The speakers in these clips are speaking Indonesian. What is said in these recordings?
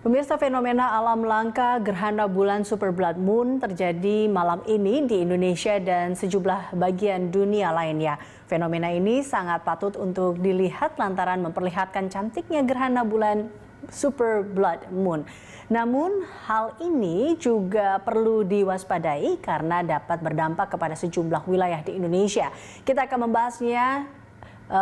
Pemirsa, fenomena alam langka gerhana bulan super blood moon terjadi malam ini di Indonesia dan sejumlah bagian dunia lainnya. Fenomena ini sangat patut untuk dilihat lantaran memperlihatkan cantiknya gerhana bulan super blood moon. Namun hal ini juga perlu diwaspadai karena dapat berdampak kepada sejumlah wilayah di Indonesia. Kita akan membahasnya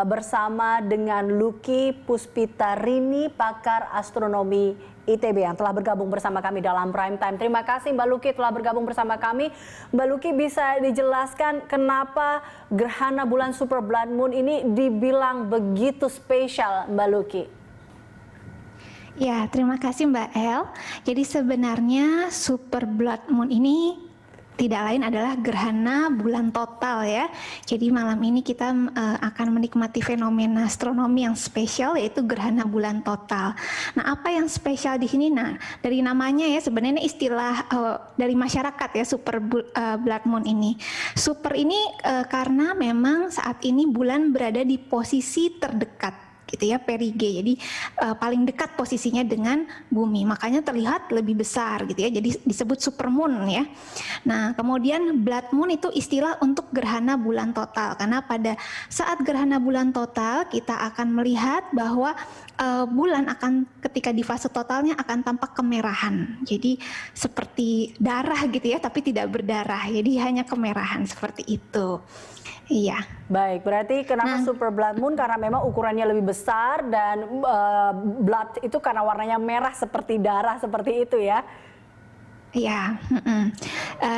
bersama dengan Lucky Puspitarini, pakar astronomi ITB yang telah bergabung bersama kami dalam Prime Time. Terima kasih Mbak Lucky telah bergabung bersama kami. Mbak Lucky, bisa dijelaskan kenapa gerhana bulan super blood moon ini dibilang begitu spesial, Mbak Lucky? Ya, terima kasih Mbak El. Jadi sebenarnya super blood moon ini tidak lain adalah gerhana bulan total ya. Jadi malam ini kita akan menikmati fenomena astronomi yang spesial, yaitu gerhana bulan total. Nah, apa yang spesial di sini? Nah, dari namanya ya, sebenarnya istilah dari masyarakat ya, super blood moon ini. Super ini karena memang saat ini bulan berada di posisi terdekat gitu ya, perige, jadi paling dekat posisinya dengan bumi, makanya terlihat lebih besar gitu ya, jadi disebut supermoon ya. Nah, kemudian blood moon itu istilah untuk gerhana bulan total, karena pada saat gerhana bulan total kita akan melihat bahwa bulan akan ketika di fase totalnya akan tampak kemerahan, jadi seperti darah gitu ya, tapi tidak berdarah, jadi hanya kemerahan seperti itu. Iya. Baik, berarti kenapa super blood moon? Karena memang ukurannya lebih besar dan blood itu karena warnanya merah seperti darah, seperti itu ya? Iya,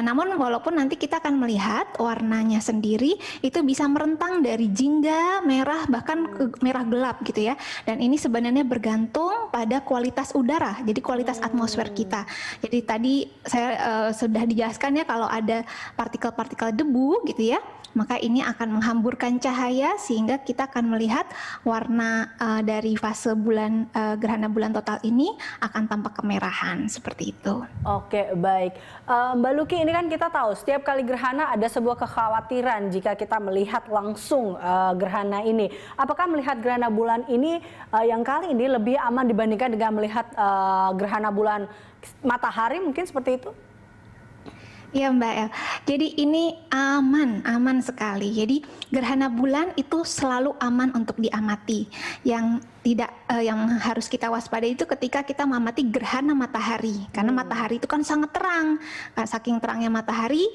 namun walaupun nanti kita akan melihat warnanya sendiri itu bisa merentang dari jingga, merah, bahkan ke merah gelap gitu ya. Dan ini sebenarnya bergantung pada kualitas udara, jadi kualitas atmosfer kita. Jadi tadi saya sudah dijelaskan ya, kalau ada partikel-partikel debu gitu ya, maka ini akan menghamburkan cahaya sehingga kita akan melihat warna dari fase bulan gerhana bulan total ini akan tampak kemerahan seperti itu. Oke, baik. Mbak Lucky, ini kan kita tahu setiap kali gerhana ada sebuah kekhawatiran jika kita melihat langsung gerhana ini. Apakah melihat gerhana bulan ini yang kali ini lebih aman dibandingkan dengan melihat gerhana bulan matahari, mungkin seperti itu? Ya Mbak El, jadi ini aman sekali. Jadi gerhana bulan itu selalu aman untuk diamati. Yang harus kita waspadai itu ketika kita mengamati gerhana matahari, karena matahari itu kan sangat terang. Saking terangnya matahari,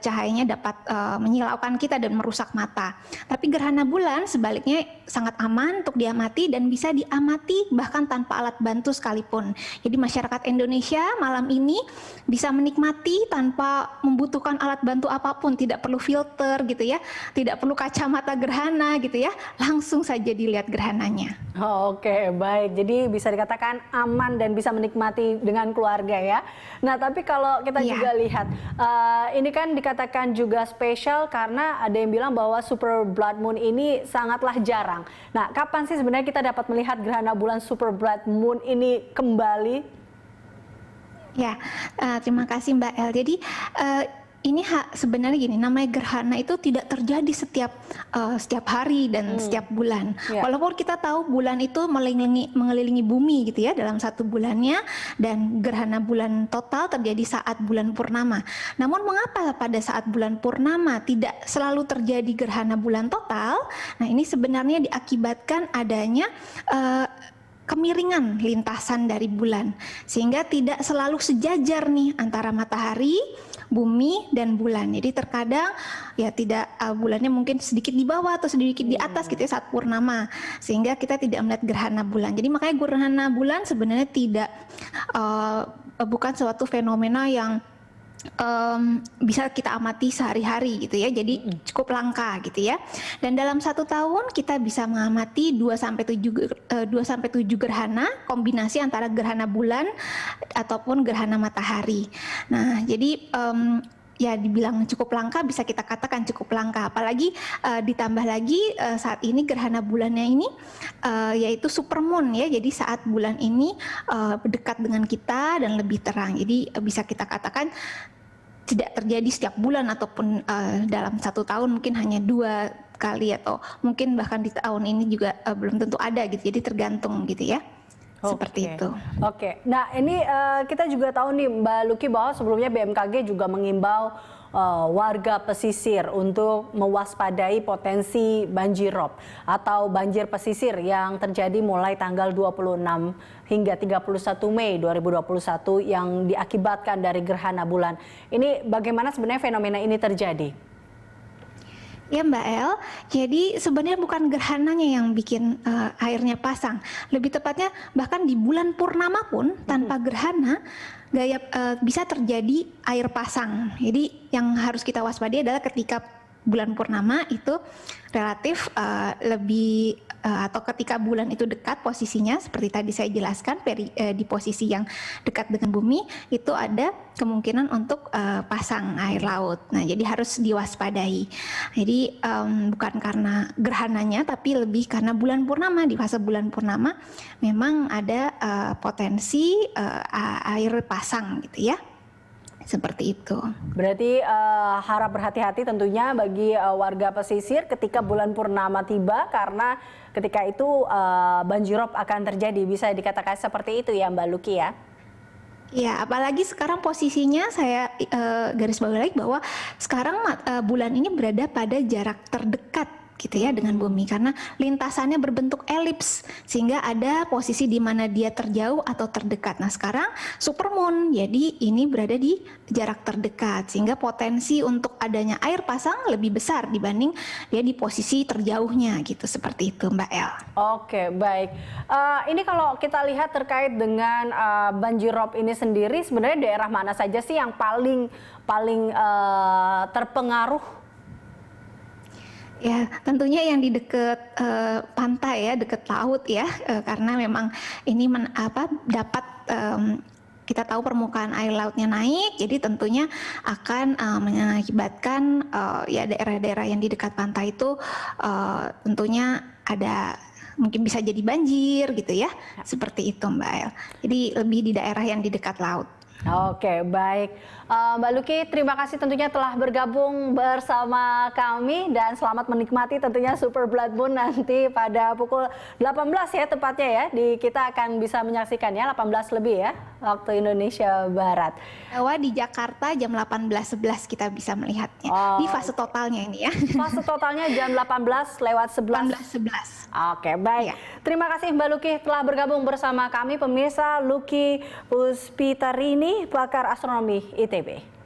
cahayanya dapat menyilaukan kita dan merusak mata. Tapi gerhana bulan sebaliknya sangat aman untuk diamati dan bisa diamati bahkan tanpa alat bantu sekalipun. Jadi masyarakat Indonesia malam ini bisa menikmati tanpa membutuhkan alat bantu apapun, tidak perlu filter gitu ya, tidak perlu kacamata gerhana gitu ya, langsung saja dilihat gerhananya. Oke, baik. Jadi bisa dikatakan aman dan bisa menikmati dengan keluarga ya. Nah, tapi kalau kita juga lihat, ini kan dikatakan juga spesial karena ada yang bilang bahwa super blood moon ini sangatlah jarang. Nah, kapan sih sebenarnya kita dapat melihat gerhana bulan super blood moon ini kembali? Ya, terima kasih Mbak El. Jadi ini sebenarnya gini, namanya gerhana itu tidak terjadi setiap hari dan setiap bulan. Walaupun kita tahu bulan itu mengelilingi bumi gitu ya dalam satu bulannya, dan gerhana bulan total terjadi saat bulan purnama. Namun mengapa pada saat bulan purnama tidak selalu terjadi gerhana bulan total? Nah, ini sebenarnya diakibatkan adanya kemiringan lintasan dari bulan, sehingga tidak selalu sejajar nih antara matahari, bumi, dan bulan. Jadi terkadang ya tidak bulannya mungkin sedikit di bawah atau sedikit di atas gitu ya saat purnama, sehingga kita tidak melihat gerhana bulan. Jadi makanya gerhana bulan sebenarnya tidak bukan suatu fenomena yang bisa kita amati sehari-hari gitu ya, jadi cukup langka gitu ya. Dan dalam satu tahun kita bisa mengamati 2-7 gerhana, kombinasi antara gerhana bulan ataupun gerhana matahari. Nah, jadi ya dibilang cukup langka, bisa kita katakan cukup langka, apalagi ditambah lagi saat ini gerhana bulannya ini yaitu supermoon ya, jadi saat bulan ini dekat dengan kita dan lebih terang, jadi bisa kita katakan tidak terjadi setiap bulan ataupun dalam satu tahun, mungkin hanya 2 kali atau mungkin bahkan di tahun ini juga belum tentu ada gitu, jadi tergantung gitu ya. seperti itu. Oke. Nah, ini kita juga tahu nih Mbak Luki bahwa sebelumnya BMKG juga mengimbau warga pesisir untuk mewaspadai potensi banjirop atau banjir pesisir yang terjadi mulai tanggal 26 hingga 31 Mei 2021 yang diakibatkan dari gerhana bulan. Ini bagaimana sebenarnya fenomena ini terjadi? Ya Mbak El, jadi sebenarnya bukan gerhananya yang bikin airnya pasang. Lebih tepatnya bahkan di bulan purnama pun tanpa gerhana bisa terjadi air pasang. Jadi yang harus kita waspadai adalah ketika bulan purnama itu relatif lebih atau ketika bulan itu dekat posisinya seperti tadi saya jelaskan di posisi yang dekat dengan bumi itu ada kemungkinan untuk pasang air laut. Nah, jadi harus diwaspadai. Jadi bukan karena gerhananya tapi lebih karena bulan purnama, di fase bulan purnama memang ada potensi air pasang gitu ya. Seperti itu. Berarti harap berhati-hati tentunya bagi warga pesisir ketika bulan purnama tiba karena ketika itu banjirop akan terjadi. Bisa dikatakan seperti itu ya Mbak Luki ya? Ya, apalagi sekarang posisinya saya garis bawahi lagi bahwa sekarang bulan ini berada pada jarak terdekat gitu ya dengan bumi karena lintasannya berbentuk elips sehingga ada posisi di mana dia terjauh atau terdekat. Nah, sekarang supermoon jadi ini berada di jarak terdekat sehingga potensi untuk adanya air pasang lebih besar dibanding dia di posisi terjauhnya gitu, seperti itu Mbak El. Oke, baik. Ini kalau kita lihat terkait dengan banjirop ini sendiri sebenarnya daerah mana saja sih yang paling terpengaruh? Ya, tentunya yang di dekat pantai ya, dekat laut ya, karena memang ini dapat kita tahu permukaan air lautnya naik, jadi tentunya akan mengakibatkan ya daerah-daerah yang di dekat pantai itu tentunya ada mungkin bisa jadi banjir gitu ya, seperti itu Mbak El. Jadi lebih di daerah yang di dekat laut. Oke, baik. Mbak Luki, terima kasih tentunya telah bergabung bersama kami dan selamat menikmati tentunya Super Blood Moon nanti pada pukul 18 ya tepatnya ya. Kita akan bisa menyaksikan ya 18 lebih ya waktu Indonesia Barat. Di Jakarta jam 18.11 kita bisa melihatnya. Di fase totalnya ini ya. Fase totalnya jam 18:11. 18.11. Oke, baik. Ya. Terima kasih Mbak Luki telah bergabung bersama kami pemirsa. Luki Puspitarini, pakar astronomi ITB.